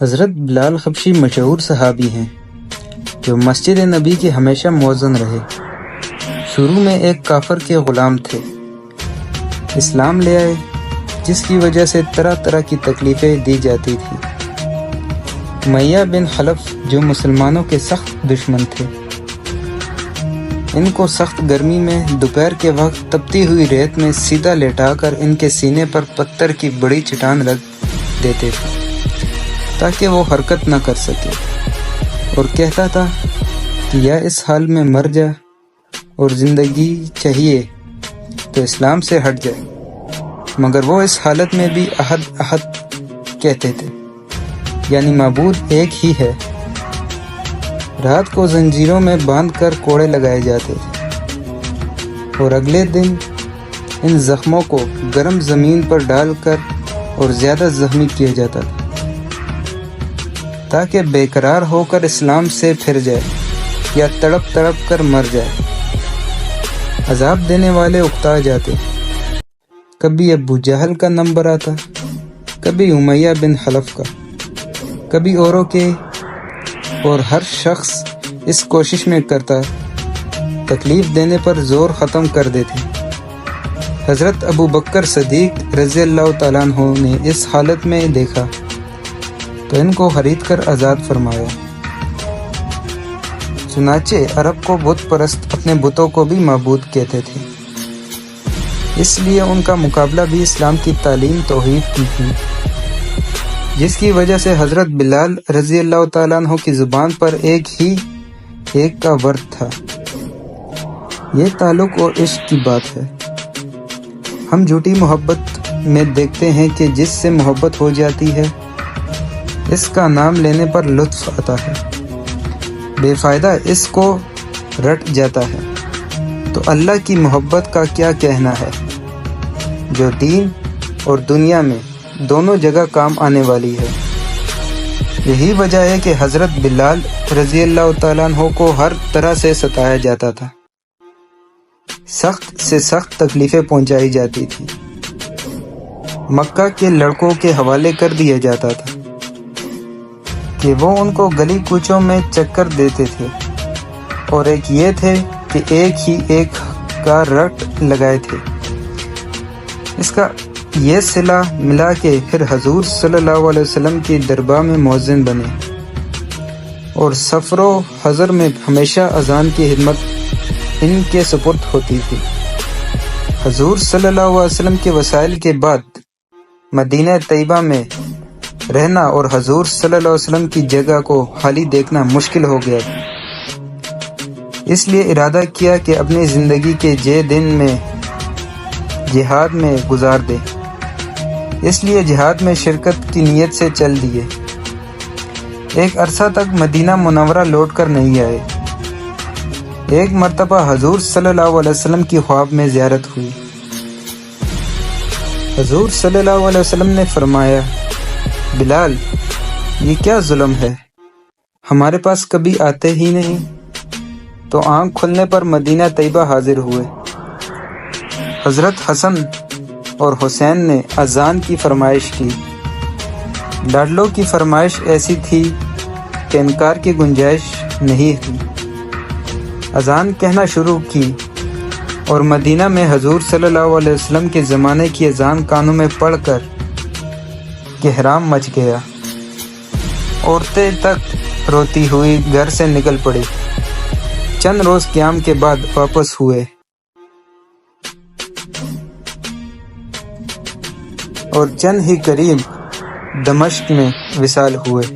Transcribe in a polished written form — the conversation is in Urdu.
حضرت بلال حبشی مشہور صحابی ہیں جو مسجد نبی کے ہمیشہ مؤذن رہے۔ شروع میں ایک کافر کے غلام تھے، اسلام لے آئے جس کی وجہ سے طرح طرح کی تکلیفیں دی جاتی تھیں۔ امیہ بن خلف جو مسلمانوں کے سخت دشمن تھے، ان کو سخت گرمی میں دوپہر کے وقت تپتی ہوئی ریت میں سیدھا لیٹا کر ان کے سینے پر پتھر کی بڑی چٹان رکھ دیتے تھے تاکہ وہ حرکت نہ کر سکے، اور کہتا تھا کہ یا اس حال میں مر جا اور زندگی چاہیے تو اسلام سے ہٹ جائے، مگر وہ اس حالت میں بھی احد احد کہتے تھے، یعنی معبود ایک ہی ہے۔ رات کو زنجیروں میں باندھ کر کوڑے لگائے جاتے تھے اور اگلے دن ان زخموں کو گرم زمین پر ڈال کر اور زیادہ زخمی کیا جاتا تھا تاکہ بے قرار ہو کر اسلام سے پھر جائے یا تڑپ تڑپ کر مر جائے۔ عذاب دینے والے اکتا جاتے، کبھی ابو جہل کا نمبر آتا، کبھی امیہ بن خلف کا، کبھی اوروں کے، اور ہر شخص اس کوشش میں کرتا تکلیف دینے پر زور ختم کر دیتے۔ حضرت ابو بکر صدیق رضی اللہ تعالیٰ عنہ نے اس حالت میں دیکھا تو ان کو خرید کر آزاد فرمایا۔ چنانچہ عرب کو بت پرست اپنے بتوں کو بھی معبود کہتے تھے، اس لیے ان کا مقابلہ بھی اسلام کی تعلیم توحید کی تھی، جس کی وجہ سے حضرت بلال رضی اللہ تعالیٰ عنہ کی زبان پر ایک کا ورد تھا۔ یہ تعلق اور عشق کی بات ہے۔ ہم جھوٹی محبت میں دیکھتے ہیں کہ جس سے محبت ہو جاتی ہے اس کا نام لینے پر لطف آتا ہے، بے فائدہ اس کو رٹ جاتا ہے، تو اللہ کی محبت کا کیا کہنا ہے جو دین اور دنیا میں دونوں جگہ کام آنے والی ہے۔ یہی وجہ ہے کہ حضرت بلال رضی اللہ تعالیٰ عنہ کو ہر طرح سے ستایا جاتا تھا، سخت سے سخت تکلیفیں پہنچائی جاتی تھی، مکہ کے لڑکوں کے حوالے کر دیا جاتا تھا کہ وہ ان کو گلی کوچوں میں چکر دیتے تھے، اور ایک یہ تھے کہ ایک کا رٹ لگائے تھے۔ اس کا یہ صلہ ملا کے پھر حضور صلی اللہ علیہ وسلم کی دربار میں مؤذن بنے، اور سفر و حضر میں ہمیشہ اذان کی خدمت ان کے سپرد ہوتی تھی۔ حضور صلی اللہ علیہ وسلم کے وسائل کے بعد مدینہ طیبہ میں رہنا اور حضور صلی اللہ علیہ وسلم کی جگہ کو خالی دیکھنا مشکل ہو گیا تھا، اس لیے ارادہ کیا کہ اپنی زندگی کے دن میں جہاد میں گزار دے، اس لیے جہاد میں شرکت کی نیت سے چل دیے۔ ایک عرصہ تک مدینہ منورہ لوٹ کر نہیں آئے۔ ایک مرتبہ حضور صلی اللہ علیہ وسلم کی خواب میں زیارت ہوئی۔ حضور صلی اللہ علیہ وسلم نے فرمایا، بلال یہ کیا ظلم ہے، ہمارے پاس کبھی آتے ہی نہیں۔ تو آنکھ کھلنے پر مدینہ طیبہ حاضر ہوئے۔ حضرت حسن اور حسین نے اذان کی فرمائش کی۔ لاڈلوں کی فرمائش ایسی تھی کہ انکار کی گنجائش نہیں تھی۔ اذان کہنا شروع کی اور مدینہ میں حضور صلی اللہ علیہ وسلم کے زمانے کی اذان کانوں میں پڑھ کر کہرام مچ گیا۔ عورتیں تک روتی ہوئی گھر سے نکل پڑی۔ چند روز قیام کے بعد واپس ہوئے اور چند ہی قریب دمشق میں وصال ہوئے۔